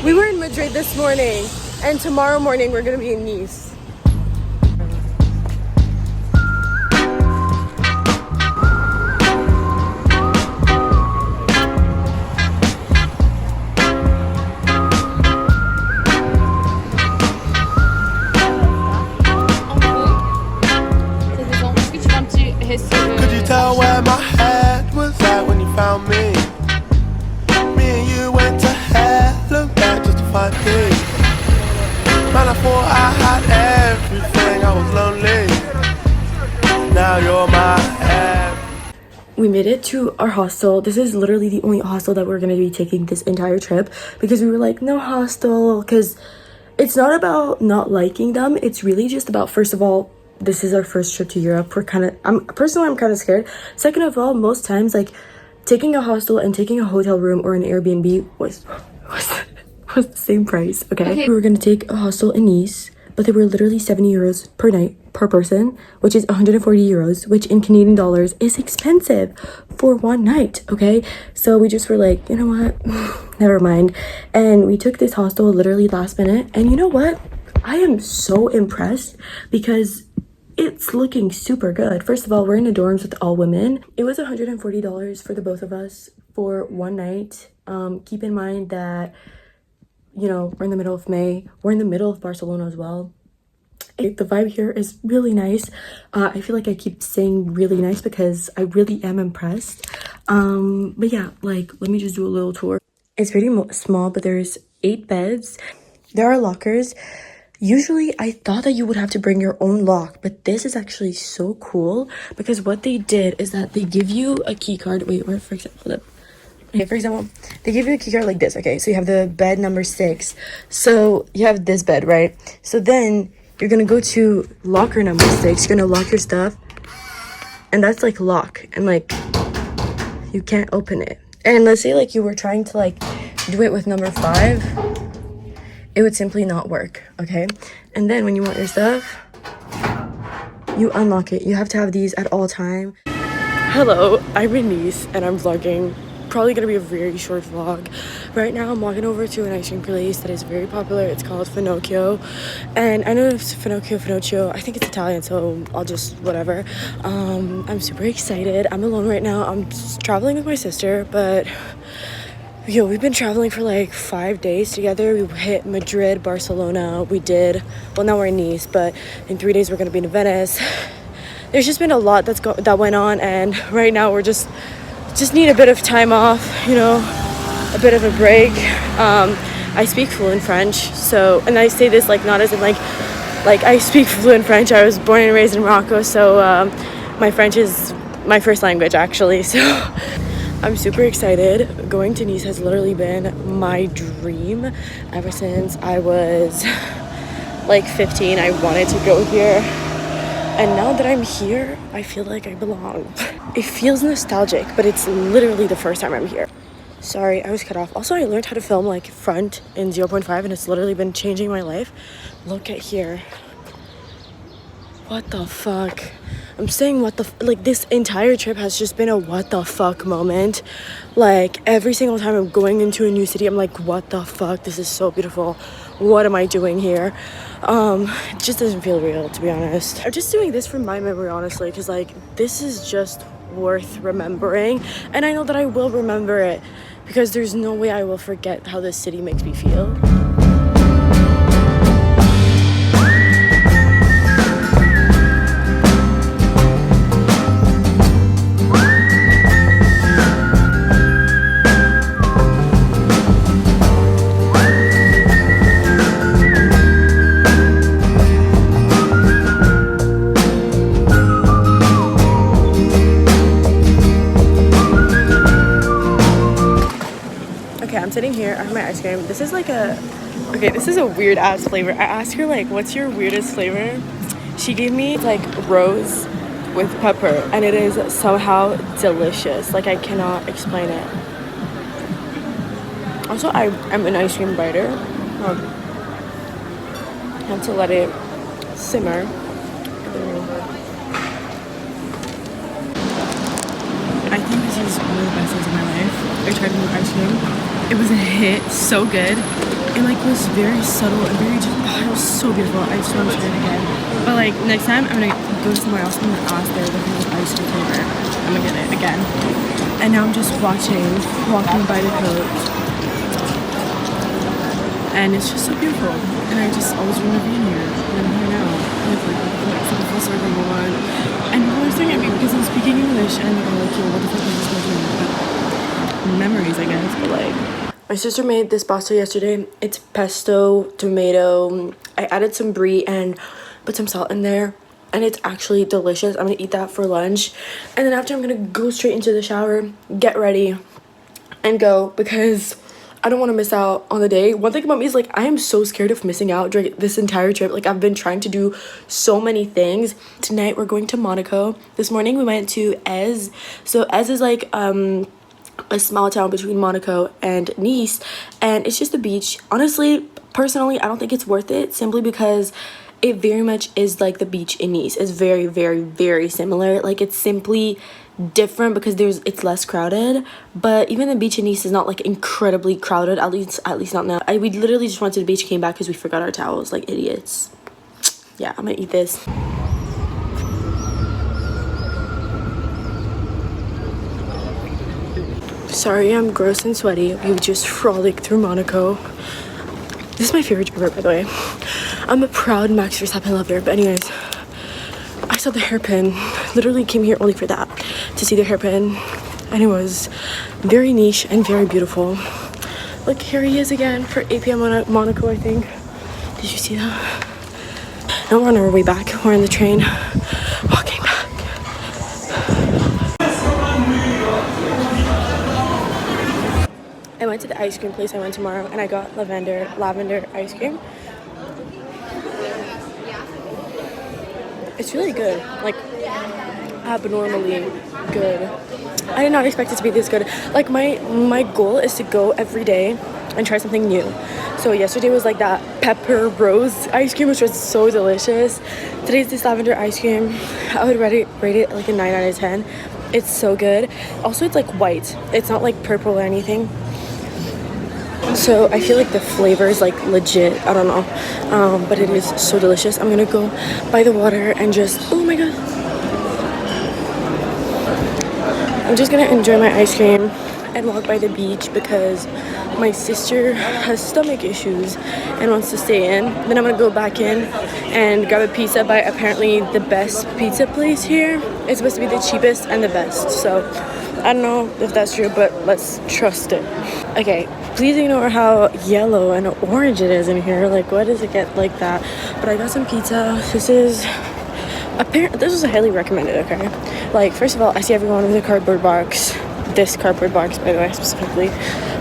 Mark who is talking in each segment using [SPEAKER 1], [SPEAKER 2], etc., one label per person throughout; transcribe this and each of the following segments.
[SPEAKER 1] We were in Madrid this morning, and tomorrow morning we're gonna be in Nice.
[SPEAKER 2] Could you tell where my head was at when you found me? Me and you went to hell and back just to find peace. Man, I thought I had everything, I was lonely. Now you're my head.
[SPEAKER 1] We made it to our hostel. This is literally the only hostel that we're gonna be taking this entire trip because we were like, no hostel, because it's not about not liking them. It's really just about, first of all, this is our first trip to Europe. I'm kind of scared. Second of all, most times, like, taking a hostel and taking a hotel room or an Airbnb was the same price, okay? We were gonna take a hostel in Nice, but they were literally 70 euros per night, per person, which is 140 euros, which in Canadian dollars is expensive for one night, okay? So we just were like, you know what? Never mind. And we took this hostel literally last minute. And you know what? I am so impressed because it's looking super good. First of all, we're in the dorms with all women. It was $140 for the both of us for one night. Keep in mind that, you know, we're in the middle of May. We're in the middle of Barcelona as well. The vibe here is really nice. I feel like I keep saying really nice because I really am impressed. But yeah, like, let me just do a little tour. It's pretty small, but there's 8 beds. There are lockers. Usually I thought that you would have to bring your own lock, but this is actually so cool because what they did is that they give you a key card. Wait, where, for example, okay, for example, they give you a key card like this. Okay, so you have the bed number 6. So you have this bed, right? So then you're gonna go to locker number 6. You're gonna lock your stuff, and that's like lock, and like you can't open it. And let's say like you were trying to like do it with number 5, it would simply not work, okay? And then when you want your stuff, you unlock it. You have to have these at all time. Hello, I'm in Nice and I'm vlogging. Probably gonna be a very short vlog. Right now I'm walking over to an ice cream place that is very popular. It's called Finocchio, and I know it's Finocchio. I think it's Italian, so I'll just whatever. I'm super excited. I'm alone right now. I'm traveling with my sister, but yo, we've been traveling for like 5 days together. We hit Madrid, Barcelona. Well, now we're in Nice, but in 3 days we're gonna be in Venice. There's just been a lot that went on, and right now we're just need a bit of time off, you know, a bit of a break. I speak fluent French, so, and I say this like not as in like I speak fluent French. I was born and raised in Morocco, so my French is my first language actually, so I'm super excited. Going to Nice has literally been my dream ever since I was like 15. I wanted to go here, and now that I'm here, I feel like I belong. It feels nostalgic, but it's literally the first time I'm here. Sorry, I was cut off. Also, I learned how to film like front in 0.5, and it's literally been changing my life. Look at here. What the fuck? I'm saying what the like, this entire trip has just been a what the fuck moment. Like, every single time I'm going into a new city, I'm like, what the fuck? This is so beautiful. What am I doing here? It just doesn't feel real, to be honest. I'm just doing this from my memory, honestly, because like, this is just worth remembering, and I know that I will remember it because there's no way I will forget how this city makes me feel. I'm sitting here, I have my ice cream. This is like this is a weird ass flavor. I asked her like, what's your weirdest flavor? She gave me like rose with pepper, and it is somehow delicious. Like, I cannot explain it. Also, I'm an ice cream biter. I have to let it simmer. I think this is one of the best days of my life. I tried new ice cream. It was a hit, so good. It like was very subtle and very just, oh, it was so beautiful. I just want to try it again. But like next time I'm gonna go somewhere else. I'm gonna ask there the ice cream flavor. I'm gonna get it again. And now I'm just walking by the coast. And it's just so beautiful. And I just always dreamed of being here. And I'm here now. And it's like for the full circle one. And people are staring at me because I'm speaking English and they're like, yo, what the fuck is this doing? Memories, I guess, but like. My sister made this pasta yesterday. It's pesto, tomato. I added some brie and put some salt in there. And it's actually delicious. I'm gonna eat that for lunch. And then after I'm gonna go straight into the shower, get ready, and go because I don't want to miss out on the day. One thing about me is like I am so scared of missing out during this entire trip. Like I've been trying to do so many things. Tonight we're going to Monaco. This morning we went to Ez. So Ez is like a small town between Monaco and Nice, and it's just a beach. Honestly, personally, I don't think it's worth it simply because it very much is like the beach in Nice. It's very, very, very similar. Like it's simply different because it's less crowded, but even the beach in Nice is not like incredibly crowded, at least not now. We literally just went to the beach, came back because we forgot our towels like idiots. Yeah, I'm gonna eat this. Sorry, I'm gross and sweaty. We just frolic through Monaco. This is my favorite driver, by the way. I'm a proud Max Verstappen lover, but anyways, I saw the hairpin. Literally came here only for that, to see the hairpin, and it was very niche and very beautiful. Look, here he is again for 8 p.m. on Monaco, I think. Did you see that? Now we're on our way back. We're in the train, walking back. I went to the ice cream place I went tomorrow, and I got lavender ice cream. It's really good, like abnormally good. I did not expect it to be this good. Like my goal is to go every day and try something new. So yesterday was like that pepper rose ice cream, which was so delicious. Today's this lavender ice cream. I would rate it like a 9 out of 10. It's so good. Also, it's like white. It's not like purple or anything. So I feel like the flavor is like legit. I don't know, but it is so delicious. I'm gonna go by the water and just, oh my god, I'm just gonna enjoy my ice cream and walk by the beach because my sister has stomach issues and wants to stay in. Then I'm gonna go back in and grab a pizza by apparently the best pizza place here. It's supposed to be the cheapest and the best, so I don't know if that's true, but let's trust it. Okay, please ignore how yellow and orange it is in here. Like, why does it get like that? But I got some pizza. This was highly recommended, okay? Like, first of all, I see everyone with a cardboard box. This cardboard box, by the way, specifically,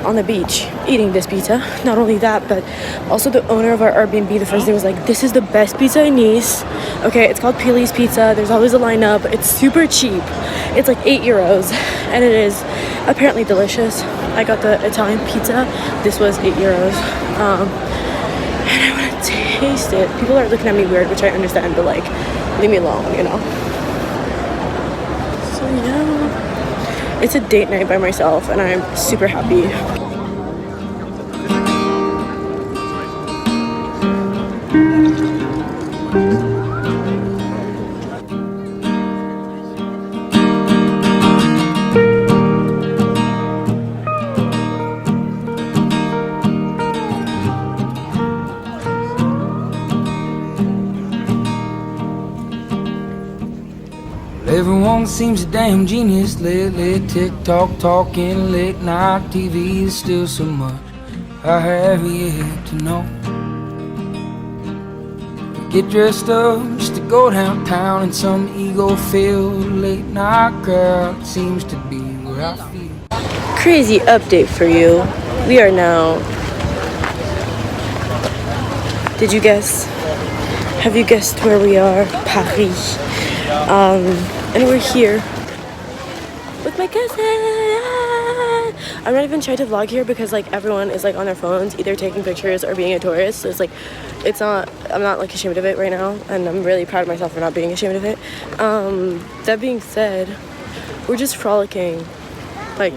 [SPEAKER 1] on the beach, eating this pizza. Not only that, but also the owner of our Airbnb the first day was like, this is the best pizza in Nice. Okay, it's called Peely's Pizza. There's always a lineup. It's super cheap. It's like €8, and it is apparently delicious. I got the Italian pizza. This was €8. And I want to taste it. People are looking at me weird, which I understand, but like, leave me alone, you know? So yeah, it's a date night by myself, and I'm super happy.
[SPEAKER 3] Everyone seems a damn genius lately. TikTok talking, late night TV. There's still so much I have yet to know. Get dressed up just to go downtown in some ego-filled late night crowd. Seems to be where I feel.
[SPEAKER 1] Crazy update for you. We are now. Did you guess? Have you guessed where we are? Paris. And we're here with my cousin. I'm not even trying to vlog here because like everyone is like on their phones, either taking pictures or being a tourist. So it's like, I'm not like ashamed of it right now, and I'm really proud of myself for not being ashamed of it. That being said, we're just frolicking Like,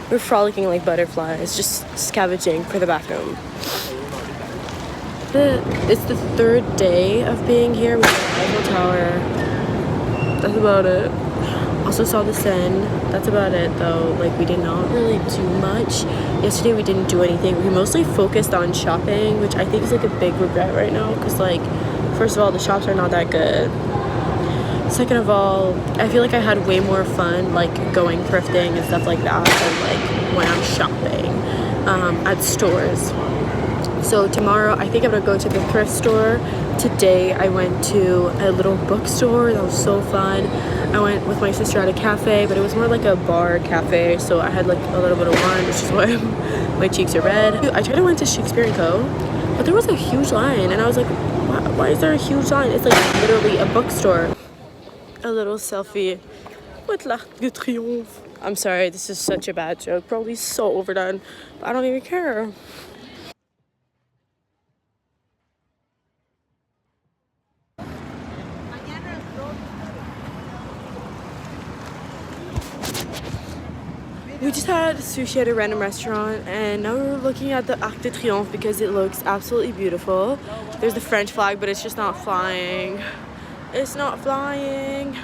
[SPEAKER 1] we're frolicking like butterflies, just scavenging for the bathroom. It's the third day of being here. We saw the Eiffel Tower. That's about it. Also saw the Seine. That's about it though. Like, we did not really do much. Yesterday we didn't do anything. We mostly focused on shopping, which I think is like a big regret right now, because like, first of all, the shops are not that good. Second of all, I feel like I had way more fun like going thrifting and stuff like that than like when I'm shopping at stores. So tomorrow I think I'm gonna go to the thrift store. Today I went to a little bookstore. That was so fun. I went with my sister at a cafe, but it was more like a bar cafe, so I had like a little bit of wine, which is why my cheeks are red. I tried to went to Shakespeare & Co, but there was a huge line, and I was like, why is there a huge line? It's like literally a bookstore. A little selfie with l'Arc de Triomphe. I'm sorry, this is such a bad joke, probably so overdone, but I don't even care. We just had sushi at a random restaurant, and now we're looking at the Arc de Triomphe because it looks absolutely beautiful. There's the French flag, but it's just not flying. It's not flying.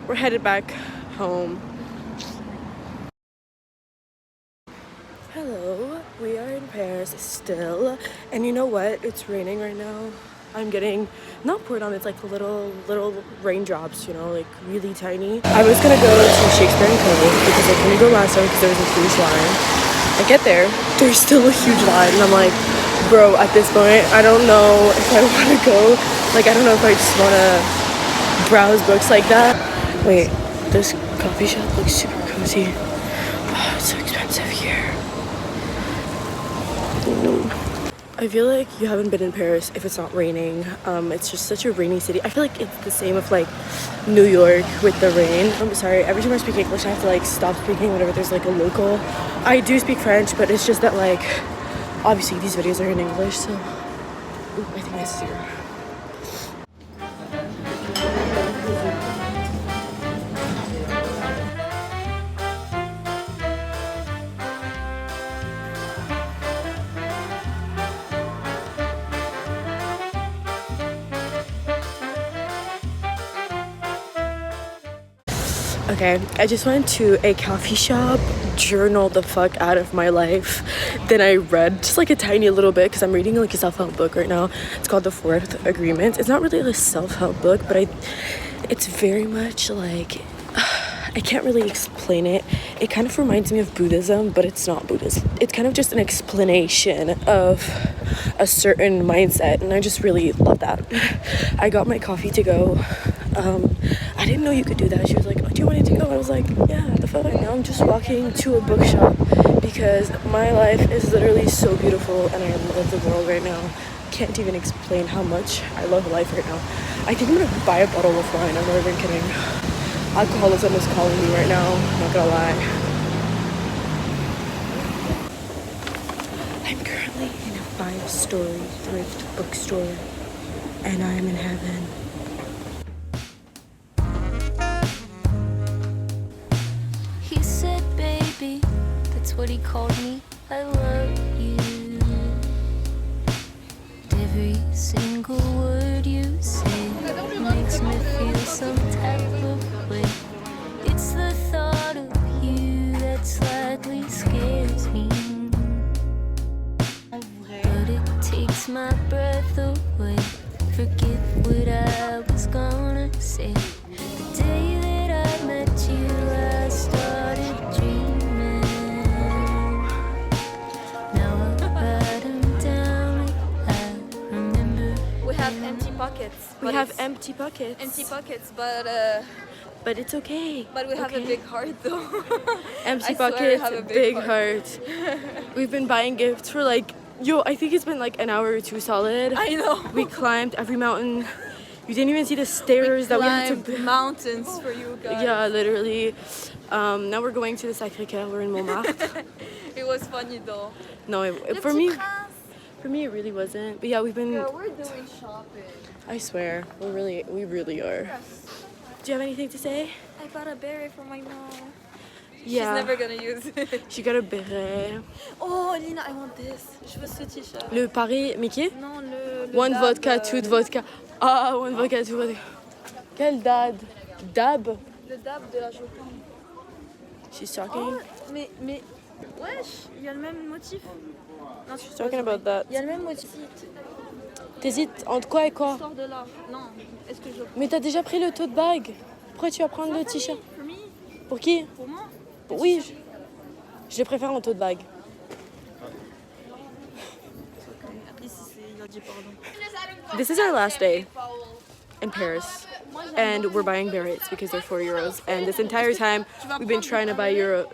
[SPEAKER 1] We're headed back home. Hello, we are in Paris still, and you know what? It's raining right now. I'm getting not poured on, it's like little raindrops, you know, like really tiny. I was gonna go to Shakespeare & Co because I couldn't go last time because there was a huge line. I get there, there's still a huge line, and I'm like, bro, at this point, I don't know if I want to go. Like, I don't know if I just want to browse books like that. Wait, this coffee shop looks super cozy. Oh, it's so expensive here. No. I feel like you haven't been in Paris if it's not raining. It's just such a rainy city. I feel like it's the same with like New York with the rain. I'm sorry, every time I speak English I have to like stop speaking whenever there's like a local. I do speak French, but it's just that like obviously these videos are in English, so ooh, I think that's zero. Okay, I just went to a coffee shop, journaled the fuck out of my life. Then I read just like a tiny little bit because I'm reading like a self-help book right now. It's called The Fourth Agreement. It's not really a self-help book, but it's very much like, I can't really explain it. It kind of reminds me of Buddhism, but it's not Buddhism. It's kind of just an explanation of a certain mindset, and I just really love that. I got my coffee to go. I didn't know you could do that. She was like, oh, do you want it to go? I was like, yeah, the fuck. Now I'm just walking to a bookshop because my life is literally so beautiful and I love the world right now. Can't even explain how much I love life right now. I think I'm gonna buy a bottle of wine. I'm not even kidding. Alcoholism is calling me right now, not gonna lie. I'm currently in a 5-story thrift bookstore and I'm in heaven.
[SPEAKER 4] He said, baby, that's what he called me, I love you. Every single word you say makes me feel some type of way. It's the thought of you that slightly scares me, but it takes my breath away. Forget what I was gonna say. The day that I met you, I started dreaming. Now I write them down, I remember.
[SPEAKER 5] We have empty pockets.
[SPEAKER 1] We have empty pockets.
[SPEAKER 5] empty pockets, but
[SPEAKER 1] it's okay.
[SPEAKER 5] but we have a big heart though.
[SPEAKER 1] Empty
[SPEAKER 5] I swear we
[SPEAKER 1] pockets,
[SPEAKER 5] have a
[SPEAKER 1] big
[SPEAKER 5] big
[SPEAKER 1] heart. We've been buying gifts for like, I think it's been like an hour or two solid.
[SPEAKER 5] I know.
[SPEAKER 1] We climbed every mountain. You didn't even see the stairs that we had to.
[SPEAKER 5] Mountains for you guys.
[SPEAKER 1] Yeah, literally. Now we're going to the Sacré-Cœur. We're in Montmartre.
[SPEAKER 5] It was funny though.
[SPEAKER 1] No, for me it really wasn't. But yeah, we've been.
[SPEAKER 5] Yeah, we're doing shopping.
[SPEAKER 1] I swear, we really are.
[SPEAKER 5] Yes.
[SPEAKER 1] Do you have anything to say?
[SPEAKER 5] I bought a berry for my mom.
[SPEAKER 1] Yeah.
[SPEAKER 5] She's never gonna use it.
[SPEAKER 1] She got a beret.
[SPEAKER 5] Oh, Lina, I want this. Je veux ce t-shirt.
[SPEAKER 1] Le Paris Mickey?
[SPEAKER 5] Non, le
[SPEAKER 1] One
[SPEAKER 5] dab,
[SPEAKER 1] vodka, two vodka. Ah, one vodka, two vodka. Quel dad? Dab?
[SPEAKER 5] Le dab de la Joconde.
[SPEAKER 1] She's talking.
[SPEAKER 5] Oh, mais, wesh, il y a le même motif. Non, je suis
[SPEAKER 1] Talking about that.
[SPEAKER 5] Il y a le même motif.
[SPEAKER 1] T'hésites entre quoi et quoi?
[SPEAKER 5] Sors de là. Non, est-ce que je...
[SPEAKER 1] Mais t'as déjà pris le tote bag. Pourquoi tu vas prendre le t-shirt?
[SPEAKER 5] For me?
[SPEAKER 1] Pour qui?
[SPEAKER 5] Pour moi?
[SPEAKER 1] Oui, je les préfère en tote bag.
[SPEAKER 5] Après, si il a dit pardon.
[SPEAKER 1] This is our last day in Paris. And we're buying berets because they're 4 euros. And this entire time, we've been trying to buy a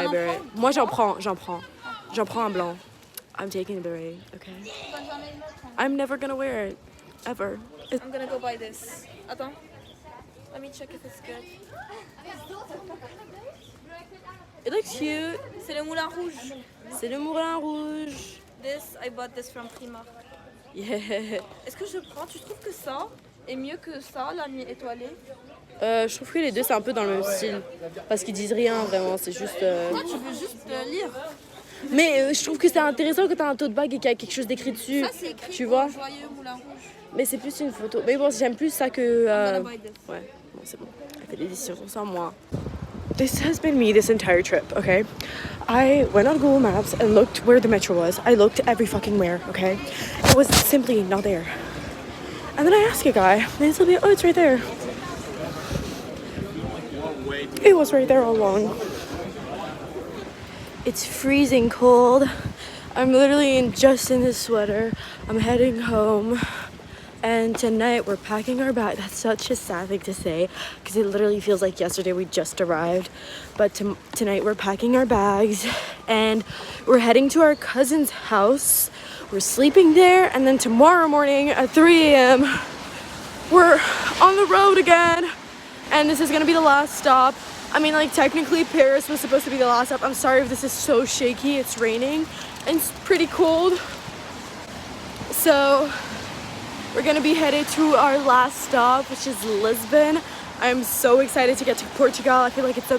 [SPEAKER 1] beret. Moi, j'en prends un blanc. I'm taking a beret, okay? I'm never gonna wear it, ever.
[SPEAKER 5] I'm gonna go buy this. Attends. Let me check if it's good.
[SPEAKER 1] It looks cute.
[SPEAKER 5] C'est le moulin rouge.
[SPEAKER 1] C'est le moulin rouge.
[SPEAKER 5] This, I bought this from Primark.
[SPEAKER 1] Yeah.
[SPEAKER 5] Est-ce que je prends? Tu trouves que ça est mieux que ça, la nuit étoilée?
[SPEAKER 1] Je trouve que les deux, c'est un peu dans le même style. Parce qu'ils disent rien, vraiment. C'est juste...
[SPEAKER 5] Toi, tu veux juste lire.
[SPEAKER 1] Mais je trouve que c'est intéressant que t'as un tote bag et qu'il y a quelque chose d'écrit dessus.
[SPEAKER 5] Ça, c'est écrit
[SPEAKER 1] tu vois?
[SPEAKER 5] Joyeux moulin rouge.
[SPEAKER 1] Mais c'est plus une photo. Mais bon, j'aime plus ça que...
[SPEAKER 5] I'm gonna buy this.
[SPEAKER 1] Ouais, bon, c'est bon. Elle fait des décisions sans moi. This has been me this entire trip, okay? I went on Google Maps and looked where the metro was. I looked every fucking where, okay? It was simply not there. And then I asked a guy, and he told me, oh, it's right there. It was right there all along. It's freezing cold. I'm literally just in this sweater. I'm heading home. And tonight we're packing our bag. That's such a sad thing to say because it literally feels like yesterday we just arrived. But tonight we're packing our bags and we're heading to our cousin's house. We're sleeping there, and then tomorrow morning at 3 a.m. we're on the road again. And this is gonna be the last stop. I mean, like, technically Paris was supposed to be the last stop. I'm sorry if this is so shaky. It's raining and it's pretty cold. So we're gonna be headed to our last stop, which is Lisbon. I'm so excited to get to Portugal. I feel like it's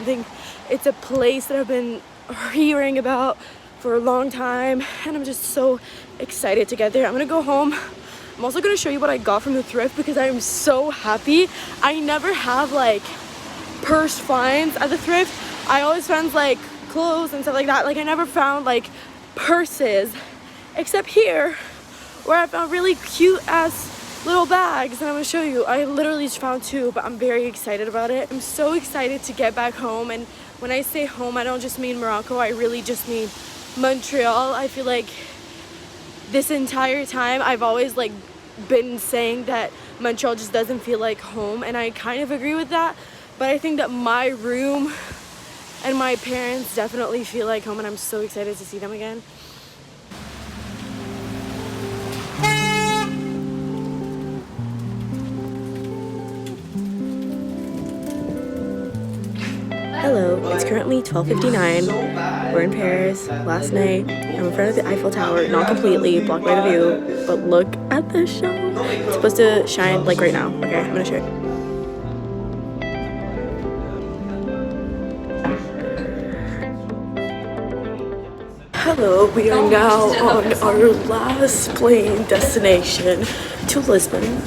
[SPEAKER 1] a place that I've been hearing about for a long time, and I'm just so excited to get there. I'm gonna go home. I'm also gonna show you what I got from the thrift because I am so happy. I never have like purse finds at the thrift. I always find like clothes and stuff like that. Like, I never found like purses except here, where I found really cute ass little bags, and I'm gonna show you. I literally just found two, but I'm very excited about it. I'm so excited to get back home, and when I say home, I don't just mean Morocco, I really just mean Montreal. I feel like this entire time I've always like been saying that Montreal just doesn't feel like home, and I kind of agree with that, but I think that my room and my parents definitely feel like home, and I'm so excited to see them again. Hello, it's currently 12:59. We're in Paris. Last night, I'm in front of the Eiffel Tower, not completely blocked by the view, but look at the show. It's supposed to shine like right now. Okay, I'm gonna show you. Hello, we are now on our last plane destination to Lisbon.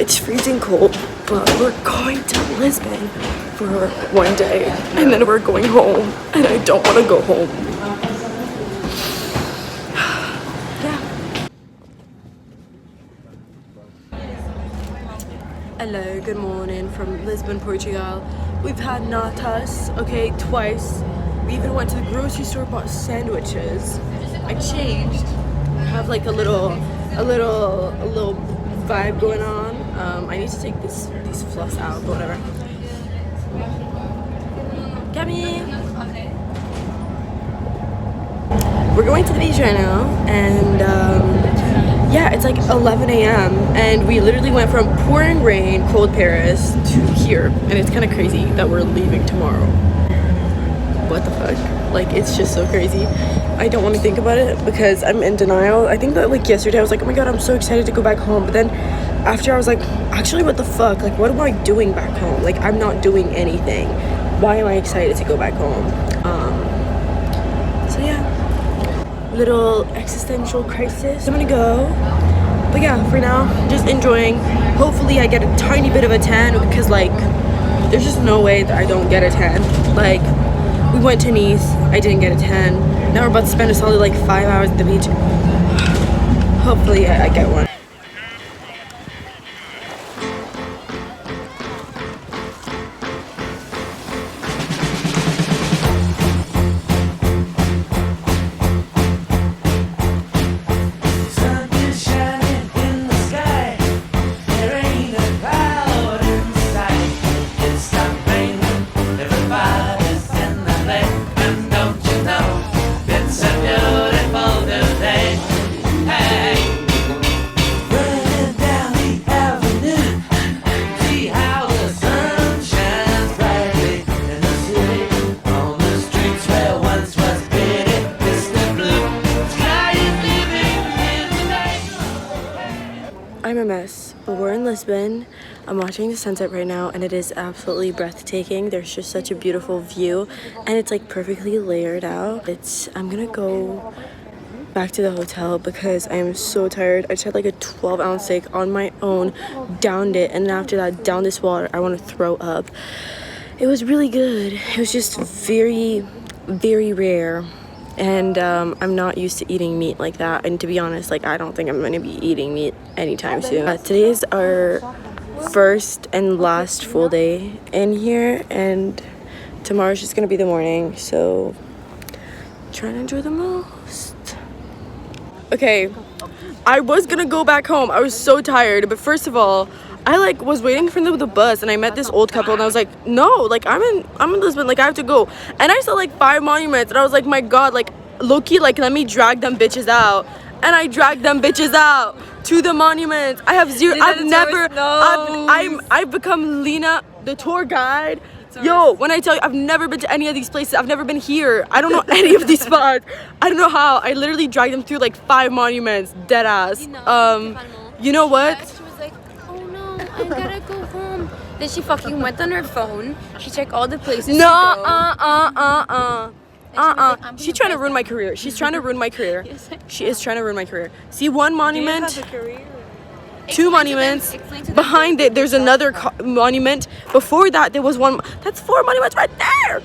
[SPEAKER 1] It's freezing cold, but we're going to Lisbon for one day, and then we're going home, and I don't want to go home. Yeah. Hello, good morning from Lisbon, Portugal. We've had natas, okay, twice. We even went to the grocery store, bought sandwiches. I changed. I have like a little vibe going on. I need to take these fluffs out, but whatever. Camille! We're going to the beach right now, and yeah, it's like 11 a.m. and we literally went from pouring rain, cold Paris to here, and it's kind of crazy that we're leaving tomorrow. What the fuck? Like, it's just so crazy. I don't want to think about it because I'm in denial. I think that like yesterday I was like, oh my god, I'm so excited to go back home. But then after I was like, actually, what the fuck? Like, what am I doing back home? Like, I'm not doing anything. Why am I excited to go back home? So yeah, little existential crisis. I'm gonna go. But yeah, for now, just enjoying. Hopefully I get a tiny bit of a tan because like, there's just no way that I don't get a tan. Like, we went to Nice, I didn't get a tan. Now we're about to spend a solid like 5 hours at the beach. Hopefully I get one. I'm a mess, but we're in Lisbon. I'm watching the sunset right now and it is absolutely breathtaking. There's just such a beautiful view and it's like perfectly layered out. I'm gonna go back to the hotel because I am so tired. I just had like a 12-ounce steak on my own, downed it, and then after that down this water. I want to throw up. It was really good. It was just very, very rare. And I'm not used to eating meat like that, and to be honest, like I don't think I'm gonna be eating meat anytime soon. Today is our first and last full day in here, and tomorrow's just gonna be the morning, so trying to enjoy the most. Okay, I was gonna go back home. I was so tired, but first of all, I like was waiting for the bus and I met this old couple and I was like, no, like I'm in Lisbon, like I have to go. And I saw like 5 monuments and I was like, my god, like low-key, like let me drag them bitches out. And I dragged them bitches out to the monuments. I have zero, I've become Lena, the tour guide. Yo, when I tell you, I've never been to any of these places. I've never been here. I don't know any of these spots. I don't know how. I literally dragged them through like 5 monuments, dead ass. You know what?
[SPEAKER 6] She was like, oh no, I gotta go home. Then she fucking went on her phone. She checked all the places.
[SPEAKER 1] She's trying to ruin my career. She's trying to ruin my career. She is trying to ruin my career. See, one monument, 2 monuments. Behind it, there's another monument. Before that, there was one. That's 4 monuments right there.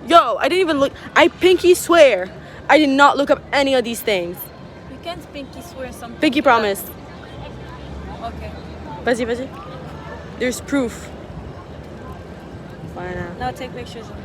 [SPEAKER 1] Yo, I didn't even look. I pinky swear, I did not look up any of these things.
[SPEAKER 5] You can't pinky swear something.
[SPEAKER 1] Pinky promised.
[SPEAKER 5] Okay.
[SPEAKER 1] Vas-y. There's proof. Why not?
[SPEAKER 5] Now take pictures of me.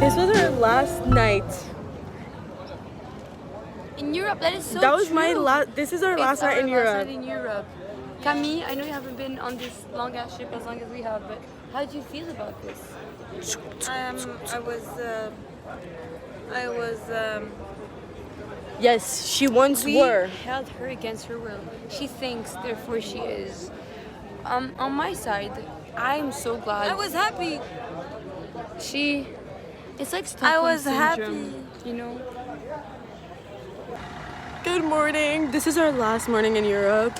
[SPEAKER 1] This was our last night.
[SPEAKER 6] In Europe, that is so
[SPEAKER 1] That was
[SPEAKER 6] true.
[SPEAKER 1] my last. This is our last night in Europe.
[SPEAKER 6] In Europe. Camille, I know you haven't been on this long ass trip as long as we have, but how do you feel about this?
[SPEAKER 1] Yes, she once
[SPEAKER 6] We
[SPEAKER 1] were.
[SPEAKER 6] held her against her will. She thinks, therefore she is. On my side, I'm so glad.
[SPEAKER 5] I was happy.
[SPEAKER 6] It's like Stockholm
[SPEAKER 5] was
[SPEAKER 6] syndrome,
[SPEAKER 5] happy.
[SPEAKER 6] you know?
[SPEAKER 1] Good morning. This is our last morning in Europe.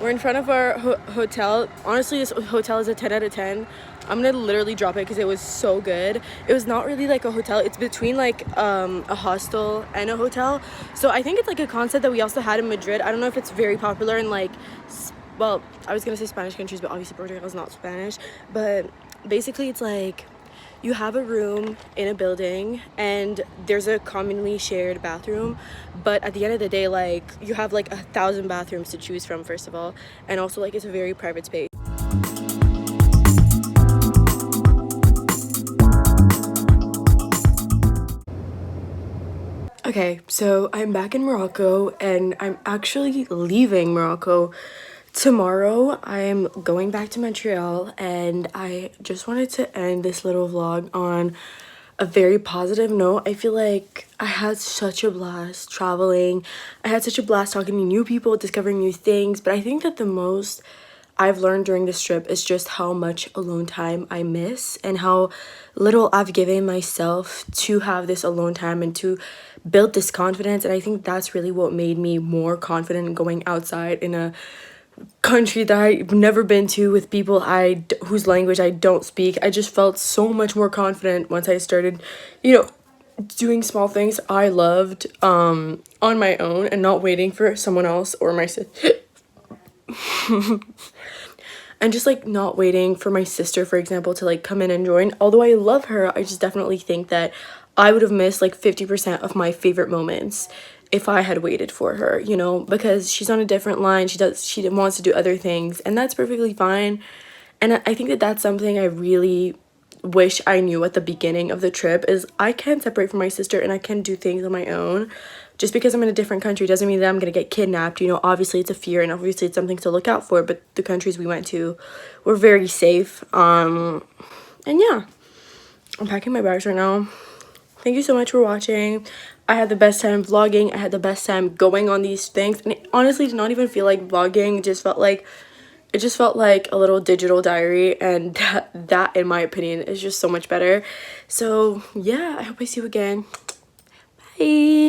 [SPEAKER 1] We're in front of our hotel. Honestly, this hotel is a 10 out of 10. I'm gonna literally drop it because it was so good. It was not really like a hotel. It's between like a hostel and a hotel. So I think it's like a concept that we also had in Madrid. I don't know if it's very popular in like, well, I was gonna say Spanish countries, but obviously Portugal is not Spanish. But basically it's like, you have a room in a building and there's a commonly shared bathroom, but at the end of the day, like you have like 1,000 bathrooms to choose from, first of all, and also like it's a very private space. Okay, so I'm back in Morocco and I'm actually leaving Morocco Tomorrow I'm going back to Montreal, and I just wanted to end this little vlog on a very positive note. I feel like I had such a blast traveling. I had such a blast talking to new people, discovering new things, but I think that the most I've learned during this trip is just how much alone time I miss, and how little I've given myself to have this alone time and to build this confidence. And I think that's really what made me more confident in going outside in a country that I've never been to, with people whose language I don't speak. I just felt so much more confident once I started, doing small things I loved on my own, and not waiting for someone else or my and just like not waiting for my sister, for example, to like come in and join. Although I love her, I just definitely think that I would have missed like 50% of my favorite moments if I had waited for her, because she's on a different line. She wants to do other things, and that's perfectly fine. And I think that that's something I really wish I knew at the beginning of the trip, is I can separate from my sister and I can do things on my own. Just because I'm in a different country doesn't mean that I'm gonna get kidnapped. Obviously it's a fear, and obviously it's something to look out for, but the countries we went to were very safe. And yeah, I'm packing my bags right now. Thank you so much for watching. I had the best time vlogging. I had the best time going on these things, and it honestly did not even feel like vlogging. It just felt like a little digital diary, and that in my opinion is just so much better. So yeah, I hope I see you again. Bye.